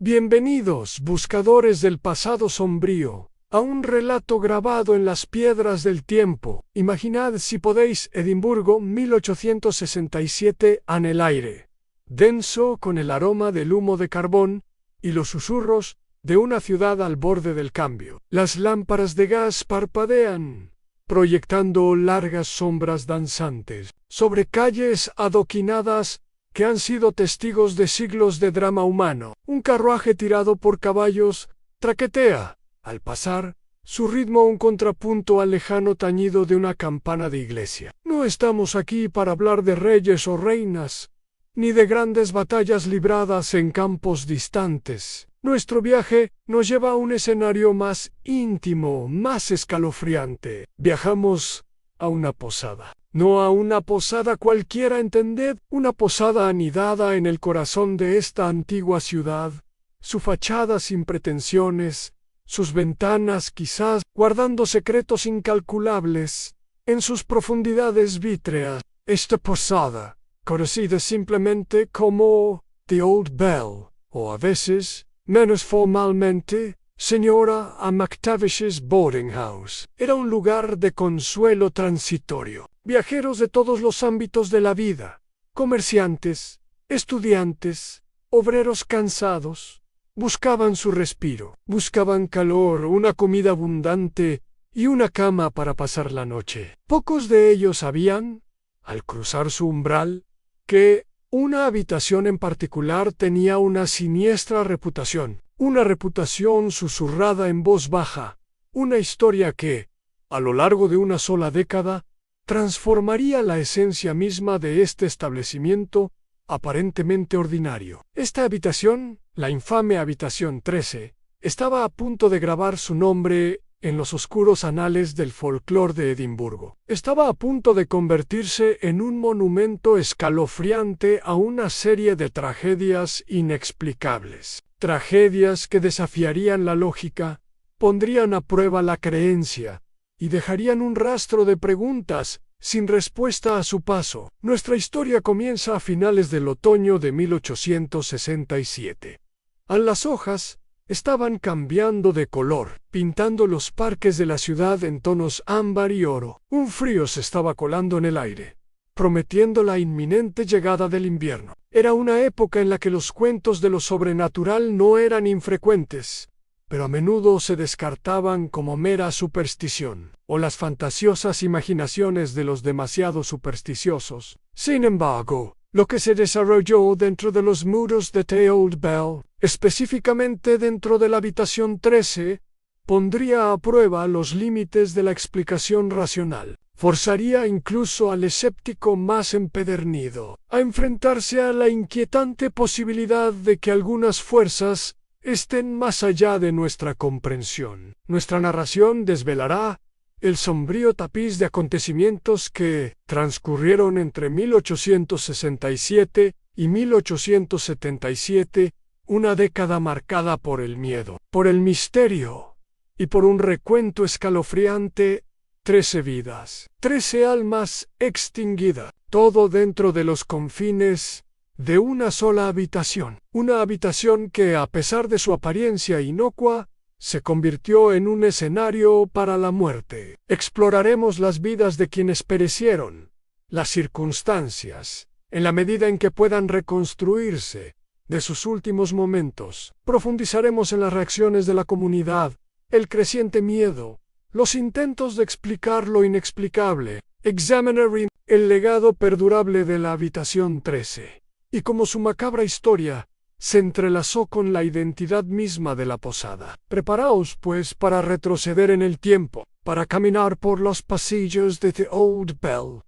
Bienvenidos, buscadores del pasado sombrío, a un relato grabado en las piedras del tiempo. Imaginad, si podéis, Edimburgo 1867 en el aire, denso con el aroma del humo de carbón y los susurros de una ciudad al borde del cambio. Las lámparas de gas parpadean, proyectando largas sombras danzantes sobre calles adoquinadas que han sido testigos de siglos de drama humano. Un carruaje tirado por caballos traquetea, al pasar, su ritmo un contrapunto al lejano tañido de una campana de iglesia. No estamos aquí para hablar de reyes o reinas, ni de grandes batallas libradas en campos distantes. Nuestro viaje nos lleva a un escenario más íntimo, más escalofriante. Viajamos a una posada. No a una posada cualquiera, entended, una posada anidada en el corazón de esta antigua ciudad, su fachada sin pretensiones, sus ventanas quizás guardando secretos incalculables en sus profundidades vítreas. Esta posada, conocida simplemente como The Old Bell, o a veces, menos formalmente, Señora a McTavish's Boarding House, era un lugar de consuelo transitorio. Viajeros de todos los ámbitos de la vida, comerciantes, estudiantes, obreros cansados, buscaban su respiro, buscaban calor, una comida abundante y una cama para pasar la noche. Pocos de ellos sabían, al cruzar su umbral, que una habitación en particular tenía una siniestra reputación. Una reputación susurrada en voz baja, una historia que, a lo largo de una sola década, transformaría la esencia misma de este establecimiento aparentemente ordinario. Esta habitación, la infame habitación 13, estaba a punto de grabar su nombre en los oscuros anales del folclore de Edimburgo. Estaba a punto de convertirse en un monumento escalofriante a una serie de tragedias inexplicables. Tragedias que desafiarían la lógica, pondrían a prueba la creencia y dejarían un rastro de preguntas sin respuesta a su paso. Nuestra historia comienza a finales del otoño de 1867. Las hojas estaban cambiando de color, pintando los parques de la ciudad en tonos ámbar y oro. Un frío se estaba colando en el aire, prometiendo la inminente llegada del invierno. Era una época en la que los cuentos de lo sobrenatural no eran infrecuentes, pero a menudo se descartaban como mera superstición, o las fantasiosas imaginaciones de los demasiado supersticiosos. Sin embargo, lo que se desarrolló dentro de los muros de The Old Bell, específicamente dentro de la habitación 13, pondría a prueba los límites de la explicación racional. Forzaría incluso al escéptico más empedernido a enfrentarse a la inquietante posibilidad de que algunas fuerzas estén más allá de nuestra comprensión. Nuestra narración desvelará el sombrío tapiz de acontecimientos que transcurrieron entre 1867 y 1877, una década marcada por el miedo, por el misterio y por un recuento escalofriante. 13 vidas, 13 almas extinguidas, todo dentro de los confines de una sola habitación. Una habitación que, a pesar de su apariencia inocua, se convirtió en un escenario para la muerte. Exploraremos las vidas de quienes perecieron, las circunstancias, en la medida en que puedan reconstruirse, de sus últimos momentos. Profundizaremos en las reacciones de la comunidad, el creciente miedo, los intentos de explicar lo inexplicable. Examinar el legado perdurable de la habitación 13, y cómo su macabra historia se entrelazó con la identidad misma de la posada. Preparaos, pues, para retroceder en el tiempo, para caminar por los pasillos de The Old Bell,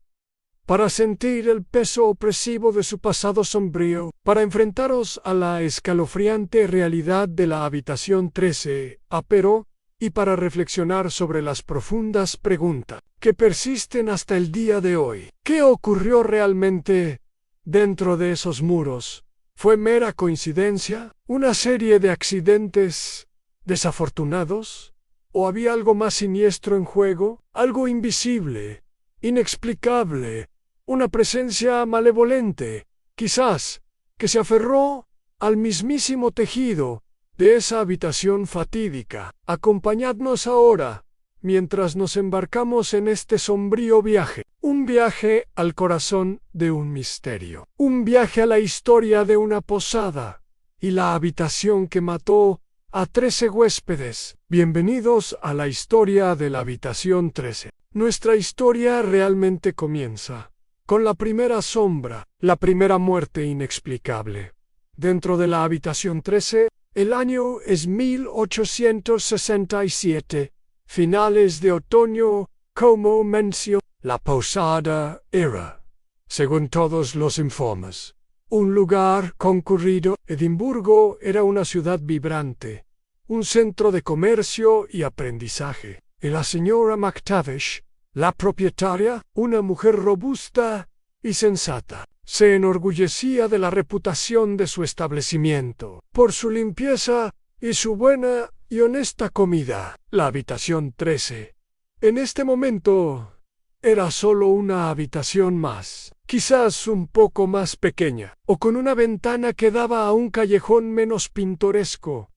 para sentir el peso opresivo de su pasado sombrío, para enfrentaros a la escalofriante realidad de la habitación 13, pero y para reflexionar sobre las profundas preguntas que persisten hasta el día de hoy. ¿Qué ocurrió realmente dentro de esos muros? ¿Fue mera coincidencia? ¿Una serie de accidentes desafortunados? ¿O había algo más siniestro en juego? ¿Algo invisible, inexplicable, una presencia malevolente, quizás, que se aferró al mismísimo tejido de esa habitación fatídica. Acompañadnos ahora, mientras nos embarcamos en este sombrío viaje. Un viaje al corazón de un misterio. Un viaje a la historia de una posada y la habitación que mató a 13 huéspedes. Bienvenidos a la historia de la habitación 13. Nuestra historia realmente comienza con la primera sombra, la primera muerte inexplicable. Dentro de la habitación 13, el año es 1867, finales de otoño, como mencioné. La posada era, según todos los informes, un lugar concurrido. Edimburgo era una ciudad vibrante, un centro de comercio y aprendizaje. Y la señora McTavish, la propietaria, una mujer robusta y sensata, se enorgullecía de la reputación de su establecimiento por su limpieza y su buena y honesta comida. La habitación 13, en este momento, era solo una habitación más, quizás un poco más pequeña, o con una ventana que daba a un callejón menos pintoresco,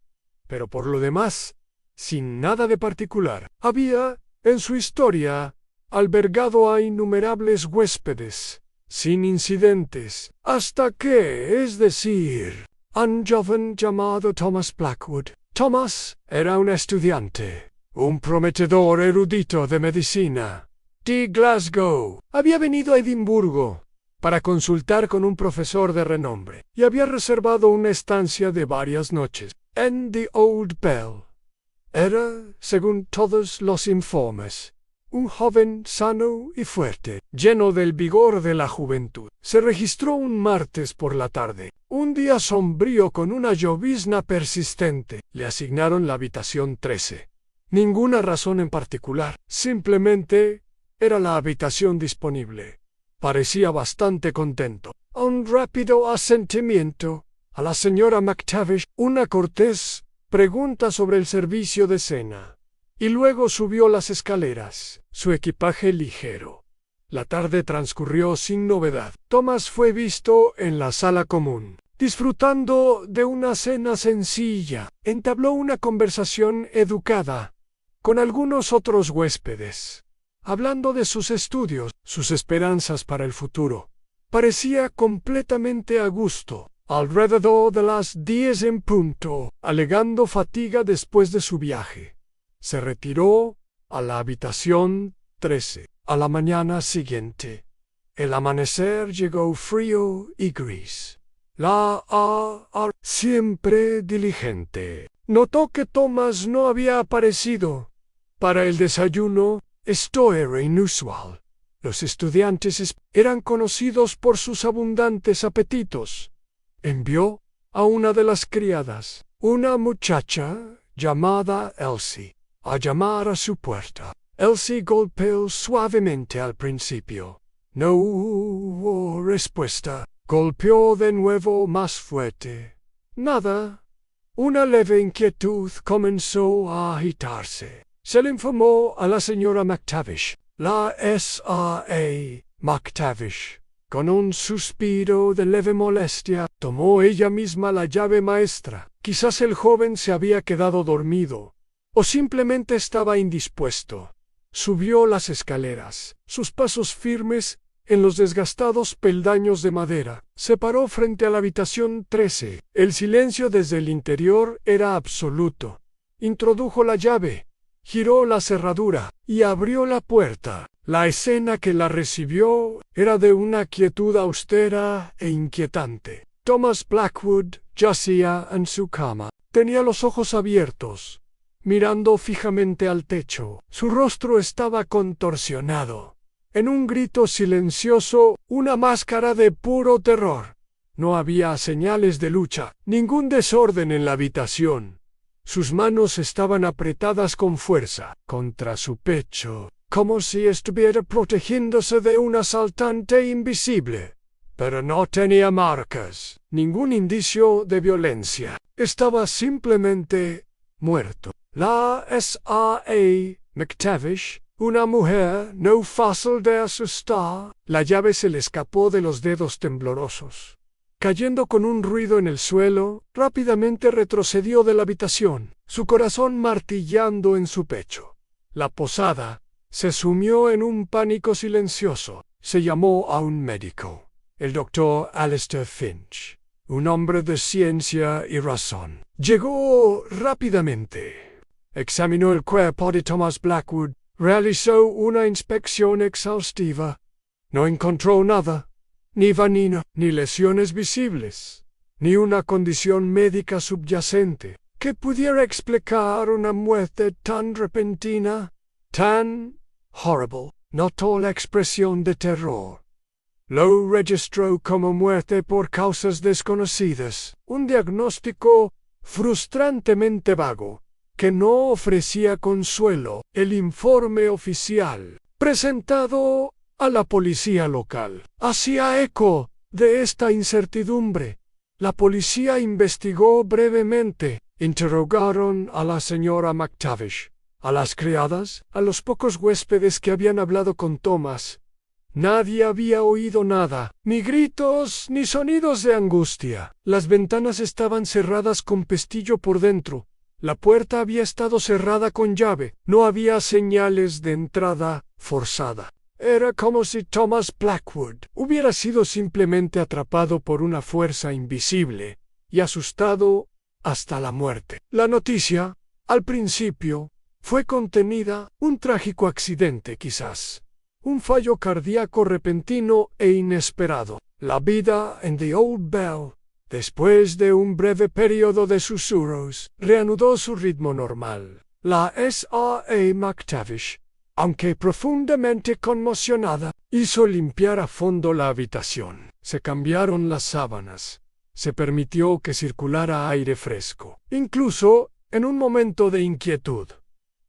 pero por lo demás, sin nada de particular. Había, en su historia, albergado a innumerables huéspedes, sin incidentes, hasta que, es decir, un joven llamado Thomas Blackwood. Thomas era un estudiante, un prometedor erudito de medicina, de Glasgow. Había venido a Edimburgo para consultar con un profesor de renombre y había reservado una estancia de varias noches en The Old Bell. Era, según todos los informes, un joven sano y fuerte, lleno del vigor de la juventud. Se registró un martes por la tarde, un día sombrío con una llovizna persistente. Le asignaron la habitación 13. Ninguna razón en particular, simplemente era la habitación disponible. Parecía bastante contento. Un rápido asentimiento a la señora McTavish, una cortés pregunta sobre el servicio de cena, y luego subió las escaleras, su equipaje ligero. La tarde transcurrió sin novedad. Thomas fue visto en la sala común, disfrutando de una cena sencilla. Entabló una conversación educada con algunos otros huéspedes, hablando de sus estudios, sus esperanzas para el futuro. Parecía completamente a gusto. Alrededor de las 10 en punto, alegando fatiga después de su viaje, se retiró a la habitación 13. A la mañana siguiente, el amanecer llegó frío y gris. Siempre diligente, notó que Thomas no había aparecido para el desayuno. Esto era inusual. Los estudiantes eran conocidos por sus abundantes apetitos. Envió a una de las criadas, una muchacha llamada Elsie, a llamar a su puerta. Elsie golpeó suavemente al principio. No hubo respuesta. Golpeó de nuevo más fuerte. Nada. Una leve inquietud comenzó a agitarse. Se le informó a la señora McTavish. La S.A.A. McTavish, con un suspiro de leve molestia, tomó ella misma la llave maestra. Quizás el joven se había quedado dormido, o simplemente estaba indispuesto. Subió las escaleras, sus pasos firmes en los desgastados peldaños de madera. Se paró frente a la habitación 13. El silencio desde el interior era absoluto. Introdujo la llave, giró la cerradura y abrió la puerta. La escena que la recibió era de una quietud austera e inquietante. Thomas Blackwood yacía en su cama. Tenía los ojos abiertos, mirando fijamente al techo. Su rostro estaba contorsionado. En un grito silencioso, una máscara de puro terror. No había señales de lucha, ningún desorden en la habitación. Sus manos estaban apretadas con fuerza contra su pecho, como si estuviera protegiéndose de un asaltante invisible. Pero no tenía marcas, ningún indicio de violencia. Estaba simplemente muerto. La S.A.A. McTavish, una mujer no fácil de asustar. La llave se le escapó de los dedos temblorosos. Cayendo con un ruido en el suelo, rápidamente retrocedió de la habitación, su corazón martillando en su pecho. La posada se sumió en un pánico silencioso. Se llamó a un médico, el doctor Alistair Finch, un hombre de ciencia y razón. Llegó rápidamente. Examinó el cuerpo de Thomas Blackwood, realizó una inspección exhaustiva. No encontró nada, ni veneno, ni lesiones visibles, ni una condición médica subyacente que pudiera explicar una muerte tan repentina, tan horrible. Notó la expresión de terror. Lo registró como muerte por causas desconocidas, un diagnóstico frustrantemente vago, que no ofrecía consuelo. El informe oficial, presentado a la policía local, hacía eco de esta incertidumbre. La policía investigó brevemente. Interrogaron a la señora McTavish, a las criadas, a los pocos huéspedes que habían hablado con Thomas. Nadie había oído nada, ni gritos, ni sonidos de angustia. Las ventanas estaban cerradas con pestillo por dentro. La puerta había estado cerrada con llave. No había señales de entrada forzada. Era como si Thomas Blackwood hubiera sido simplemente atrapado por una fuerza invisible y asustado hasta la muerte. La noticia, al principio, fue contenida, un trágico accidente quizás, un fallo cardíaco repentino e inesperado. La vida en The Old Bell, después de un breve periodo de susurros, reanudó su ritmo normal. La S.A.A. McTavish, aunque profundamente conmocionada, hizo limpiar a fondo la habitación. Se cambiaron las sábanas. Se permitió que circulara aire fresco. Incluso, en un momento de inquietud,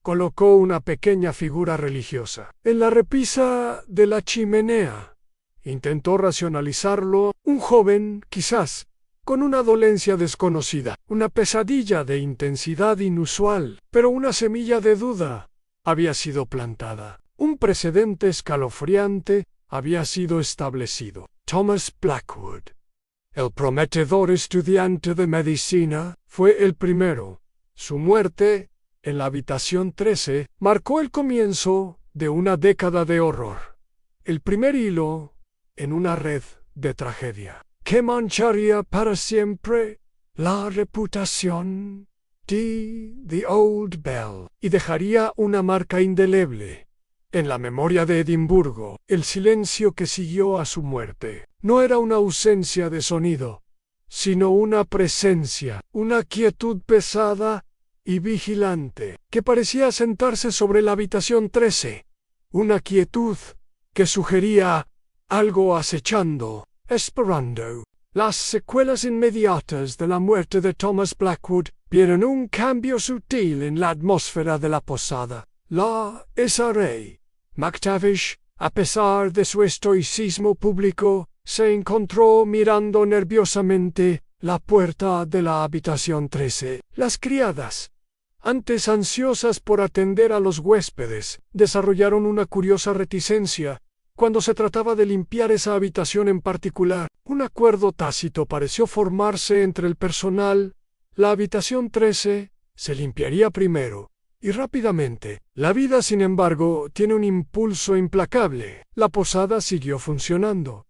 colocó una pequeña figura religiosa en la repisa de la chimenea. Intentó racionalizarlo. Un joven, quizás, con una dolencia desconocida, una pesadilla de intensidad inusual, pero una semilla de duda había sido plantada. Un precedente escalofriante había sido establecido. Thomas Blackwood, el prometedor estudiante de medicina, fue el primero. Su muerte, en la habitación 13, marcó el comienzo de una década de horror. El primer hilo en una red de tragedia que mancharía para siempre la reputación de The Old Bell y dejaría una marca indeleble en la memoria de Edimburgo. El silencio que siguió a su muerte no era una ausencia de sonido, sino una presencia, una quietud pesada y vigilante que parecía sentarse sobre la habitación 13, una quietud que sugería algo acechando, esperando. Las secuelas inmediatas de la muerte de Thomas Blackwood vieron un cambio sutil en la atmósfera de la posada. La S.A.A. McTavish, a pesar de su estoicismo público, se encontró mirando nerviosamente la puerta de la habitación 13. Las criadas, antes ansiosas por atender a los huéspedes, desarrollaron una curiosa reticencia cuando se trataba de limpiar esa habitación en particular. Un acuerdo tácito pareció formarse entre el personal. La habitación 13 se limpiaría primero, y rápidamente. La vida, sin embargo, tiene un impulso implacable. La posada siguió funcionando.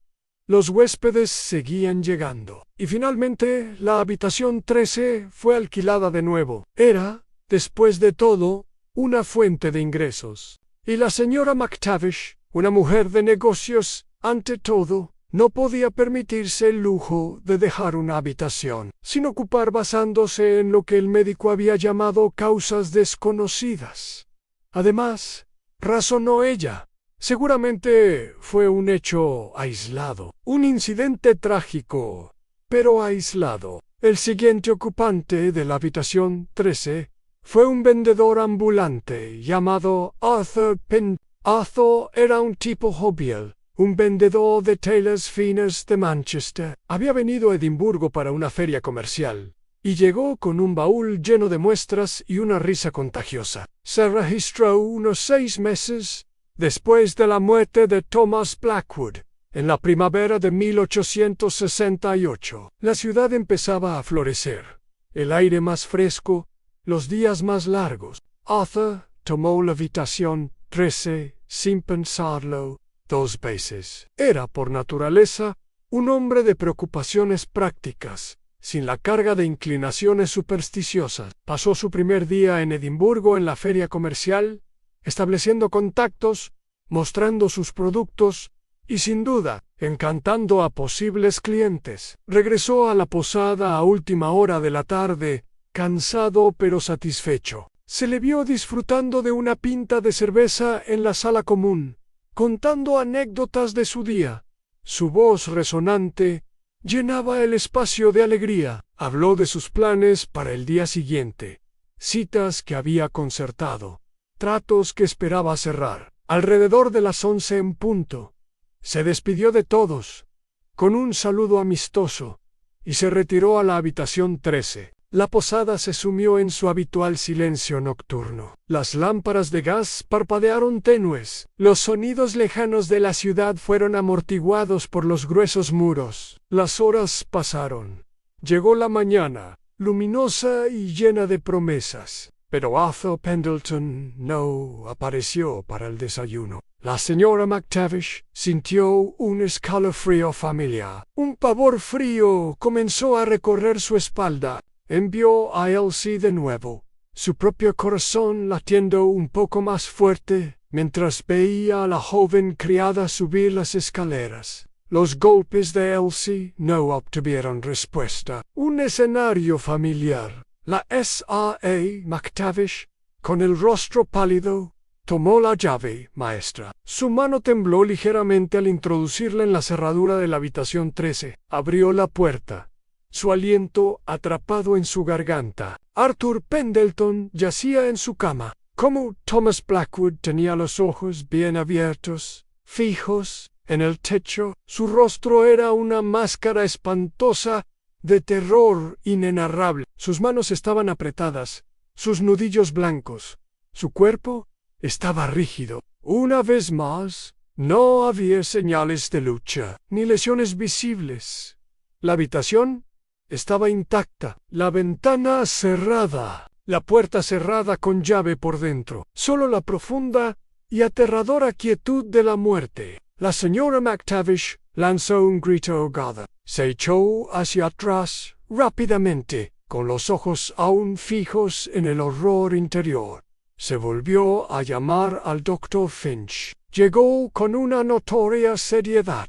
Los huéspedes seguían llegando, y finalmente la habitación 13 fue alquilada de nuevo. Era, después de todo, una fuente de ingresos. Y la señora McTavish, una mujer de negocios, ante todo, no podía permitirse el lujo de dejar una habitación sin ocupar basándose en lo que el médico había llamado causas desconocidas. Además, razonó ella, seguramente fue un hecho aislado, un incidente trágico, pero aislado. El siguiente ocupante de la habitación 13 fue un vendedor ambulante llamado Arthur Pym. Arthur era un tipo jovial, un vendedor de telas finas de Manchester. Había venido a Edimburgo para una feria comercial, y llegó con un baúl lleno de muestras y una risa contagiosa. Se registró unos 6 meses después de la muerte de Thomas Blackwood En la primavera de 1868, la ciudad empezaba a florecer. El aire más fresco, los días más largos. Arthur tomó la habitación 13 sin pensarlo 2 veces. Era, por naturaleza, un hombre de preocupaciones prácticas, sin la carga de inclinaciones supersticiosas. Pasó su primer día en Edimburgo en la feria comercial, estableciendo contactos, mostrando sus productos y, sin duda, encantando a posibles clientes. Regresó a la posada a última hora de la tarde, cansado pero satisfecho. Se le vio disfrutando de una pinta de cerveza en la sala común, contando anécdotas de su día. Su voz resonante llenaba el espacio de alegría. Habló de sus planes para el día siguiente, citas que había concertado, tratos que esperaba cerrar. Alrededor de las 11 en punto, se despidió de todos, con un saludo amistoso, y se retiró a la habitación 13. La posada se sumió en su habitual silencio nocturno. Las lámparas de gas parpadearon tenues. Los sonidos lejanos de la ciudad fueron amortiguados por los gruesos muros. Las horas pasaron. Llegó la mañana, luminosa y llena de promesas. Pero Arthur Pendleton no apareció para el desayuno. La señora McTavish sintió un escalofrío familiar. Un pavor frío comenzó a recorrer su espalda. Envió a Elsie de nuevo, su propio corazón latiendo un poco más fuerte, mientras veía a la joven criada subir las escaleras. Los golpes de Elsie no obtuvieron respuesta. Un escenario familiar. La S.A.A. McTavish, con el rostro pálido, tomó la llave maestra. Su mano tembló ligeramente al introducirla en la cerradura de la habitación 13. Abrió la puerta, su aliento atrapado en su garganta. Arthur Pendleton yacía en su cama. Como Thomas Blackwood tenía los ojos bien abiertos, fijos, en el techo, su rostro era una máscara espantosa de terror inenarrable. Sus manos estaban apretadas, sus nudillos blancos. Su cuerpo estaba rígido. Una vez más, no había señales de lucha, ni lesiones visibles. La habitación estaba intacta, la ventana cerrada, la puerta cerrada con llave por dentro. Solo la profunda y aterradora quietud de la muerte. La señora McTavish lanzó un grito ahogado. Se echó hacia atrás rápidamente, con los ojos aún fijos en el horror interior. Se volvió a llamar al doctor Finch. Llegó con una notoria seriedad.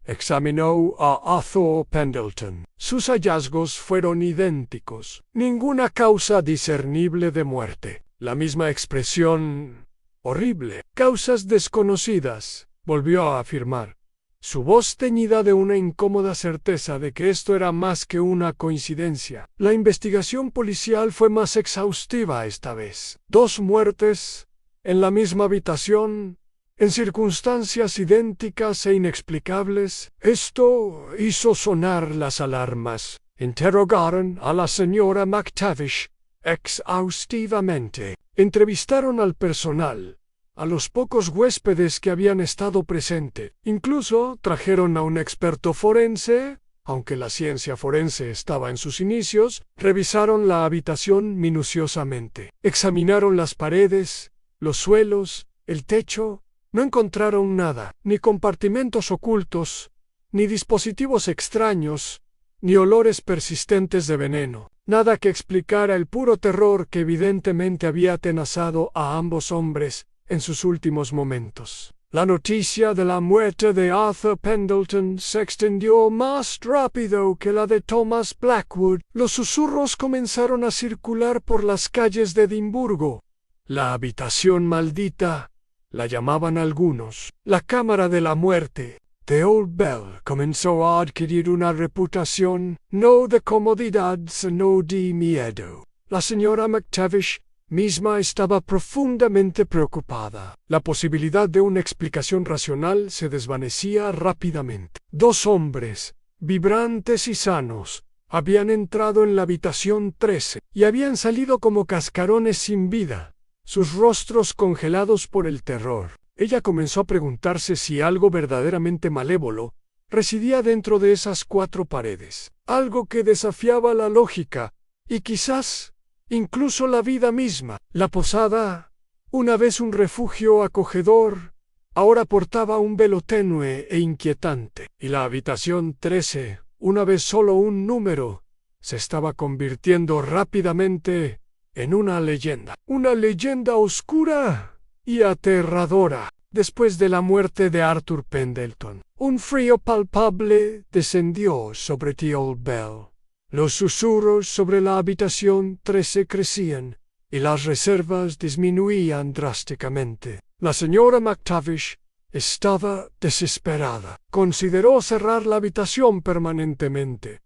Examinó a Arthur Pendleton. Sus hallazgos fueron idénticos. Ninguna causa discernible de muerte. La misma expresión horrible. Causas desconocidas, volvió a afirmar, su voz teñida de una incómoda certeza de que esto era más que una coincidencia. La investigación policial fue más exhaustiva esta vez. 2 muertes, en la misma habitación, en circunstancias idénticas e inexplicables. Esto hizo sonar las alarmas. Interrogaron a la señora McTavish exhaustivamente. Entrevistaron al personal, a los pocos huéspedes que habían estado presentes. Incluso trajeron a un experto forense. Aunque la ciencia forense estaba en sus inicios, revisaron la habitación minuciosamente. Examinaron las paredes, los suelos, el techo. No encontraron nada, ni compartimentos ocultos, ni dispositivos extraños, ni olores persistentes de veneno. Nada que explicara el puro terror que evidentemente había atenazado a ambos hombres en sus últimos momentos. La noticia de la muerte de Arthur Pendleton se extendió más rápido que la de Thomas Blackwood. Los susurros comenzaron a circular por las calles de Edimburgo. La habitación maldita, la llamaban algunos, la cámara de la muerte. The Old Bell comenzó a adquirir una reputación no de comodidad sino de miedo. La señora McTavish misma estaba profundamente preocupada. La posibilidad de una explicación racional se desvanecía rápidamente. 2 hombres, vibrantes y sanos, habían entrado en la habitación 13 y habían salido como cascarones sin vida, sus rostros congelados por el terror. Ella comenzó a preguntarse si algo verdaderamente malévolo residía dentro de esas 4 paredes, algo que desafiaba la lógica y quizás incluso la vida misma. La posada, una vez un refugio acogedor, ahora portaba un velo tenue e inquietante, y la habitación 13, una vez solo un número, se estaba convirtiendo rápidamente en una leyenda oscura y aterradora. Después de la muerte de Arthur Pendleton, un frío palpable descendió sobre Tía Old Bell. Los susurros sobre la habitación 13 crecían y las reservas disminuían drásticamente. La señora McTavish estaba desesperada. Consideró cerrar la habitación permanentemente,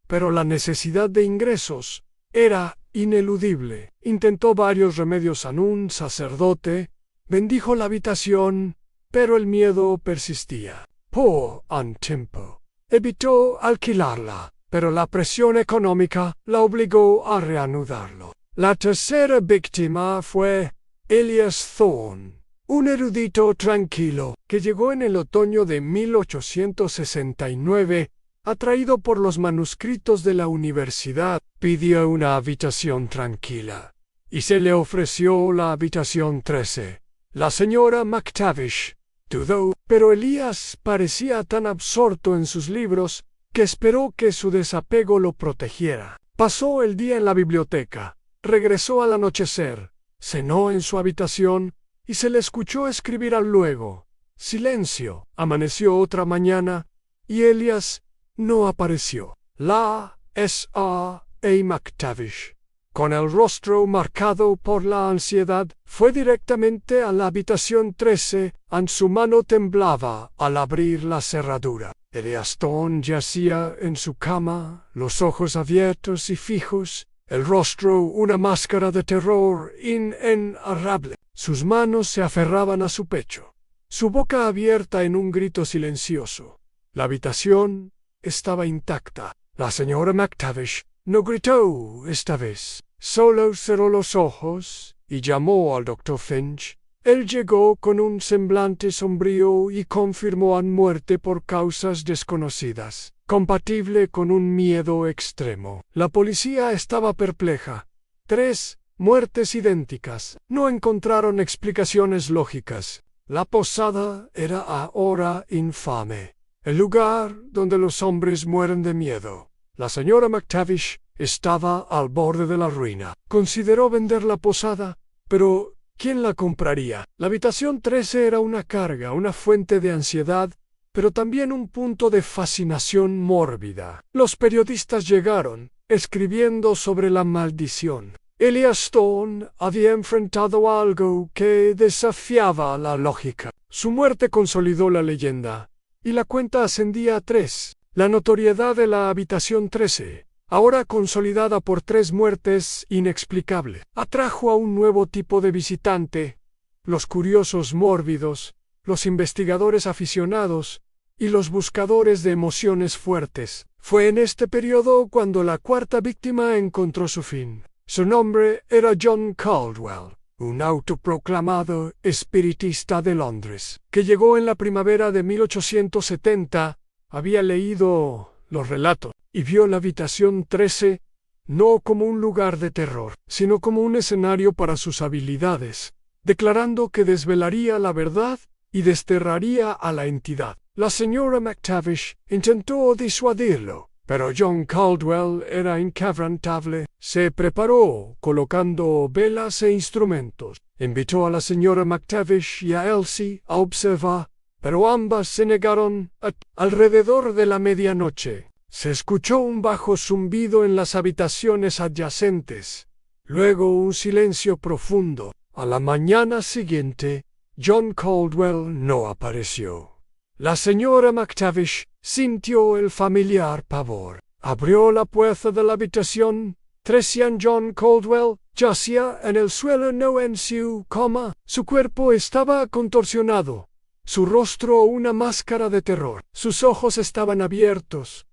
pero la necesidad de ingresos era ineludible. Intentó varios remedios a un sacerdote, bendijo la habitación, pero el miedo persistía. Por un tiempo evitó alquilarla, pero la presión económica la obligó a reanudarlo. La tercera víctima fue Elias Thorne, un erudito tranquilo que llegó en el otoño de 1869, atraído por los manuscritos de la universidad. Pidió una habitación tranquila, y se le ofreció la habitación 13. La señora McTavish dudó, pero Elias parecía tan absorto en sus libros que esperó que su desapego lo protegiera. Pasó el día en la biblioteca, regresó al anochecer, cenó en su habitación y se le escuchó escribir al luego. Silencio. Amaneció otra mañana y Elias no apareció. La S.A. McTavish, con el rostro marcado por la ansiedad, fue directamente a la habitación 13, y su mano temblaba al abrir la cerradura. Elias Thorne yacía en su cama, los ojos abiertos y fijos, el rostro una máscara de terror inenarrable. Sus manos se aferraban a su pecho, su boca abierta en un grito silencioso. La habitación estaba intacta. La señora McTavish no gritó esta vez. Solo cerró los ojos y llamó al Dr. Finch. Él llegó con un semblante sombrío y confirmó muerte por causas desconocidas, compatible con un miedo extremo. La policía estaba perpleja. 3 muertes idénticas. No encontraron explicaciones lógicas. La posada era ahora infame, el lugar donde los hombres mueren de miedo. La señora McTavish estaba al borde de la ruina. Consideró vender la posada, pero ¿quién la compraría? La habitación 13 era una carga, una fuente de ansiedad, pero también un punto de fascinación mórbida. Los periodistas llegaron, escribiendo sobre la maldición. Elias Thorne había enfrentado algo que desafiaba la lógica. Su muerte consolidó la leyenda, y la cuenta ascendía a 3. La notoriedad de la habitación 13, ahora consolidada por 3 muertes inexplicables, atrajo a un nuevo tipo de visitante: los curiosos mórbidos, los investigadores aficionados y los buscadores de emociones fuertes. Fue en este periodo cuando la 4ª víctima encontró su fin. Su nombre era John Caldwell, un autoproclamado espiritista de Londres, que llegó en la primavera de 1870. Había leído los relatos y vio la habitación 13 no como un lugar de terror, sino como un escenario para sus habilidades, declarando que desvelaría la verdad y desterraría a la entidad. La señora McTavish intentó disuadirlo, pero John Caldwell era inquebrantable. Se preparó colocando velas e instrumentos. Invitó a la señora McTavish y a Elsie a observar, pero ambas se negaron. Alrededor de la medianoche, se escuchó un bajo zumbido en las habitaciones adyacentes. Luego un silencio profundo. A la mañana siguiente, John Caldwell no apareció. La señora McTavish sintió el familiar pavor. Abrió la puerta de la habitación 13 y John Caldwell yacía en el suelo no en su cama. Su cuerpo estaba contorsionado, su rostro una máscara de terror. Sus ojos estaban abiertos,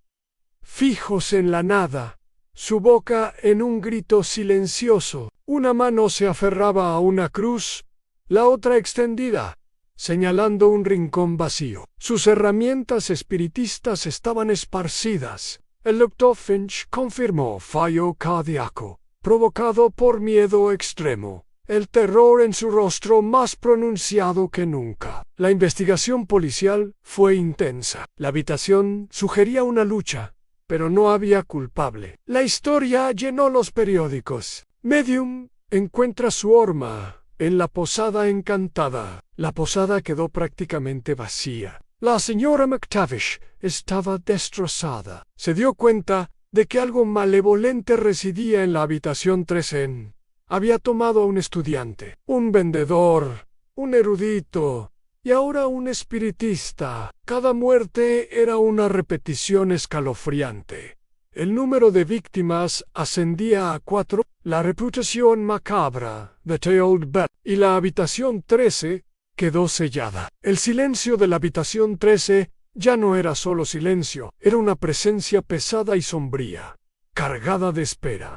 fijos en la nada, su boca en un grito silencioso. Una mano se aferraba a una cruz, la otra extendida, señalando un rincón vacío. Sus herramientas espiritistas estaban esparcidas. El doctor Finch confirmó fallo cardíaco, provocado por miedo extremo. El terror en su rostro más pronunciado que nunca. La investigación policial fue intensa. La habitación sugería una lucha, pero no había culpable. La historia llenó los periódicos. Medium encuentra su arma en la posada encantada. La posada quedó prácticamente vacía. La señora McTavish estaba destrozada. Se dio cuenta de que algo malevolente residía en la habitación 13. Había tomado a un estudiante, un vendedor, un erudito y ahora un espiritista. Cada muerte era una repetición escalofriante. El número de víctimas ascendía a 4, la reputación macabra de Tailed Bell y la habitación 13 quedó sellada. El silencio de la habitación 13 ya no era solo silencio, era una presencia pesada y sombría, cargada de espera.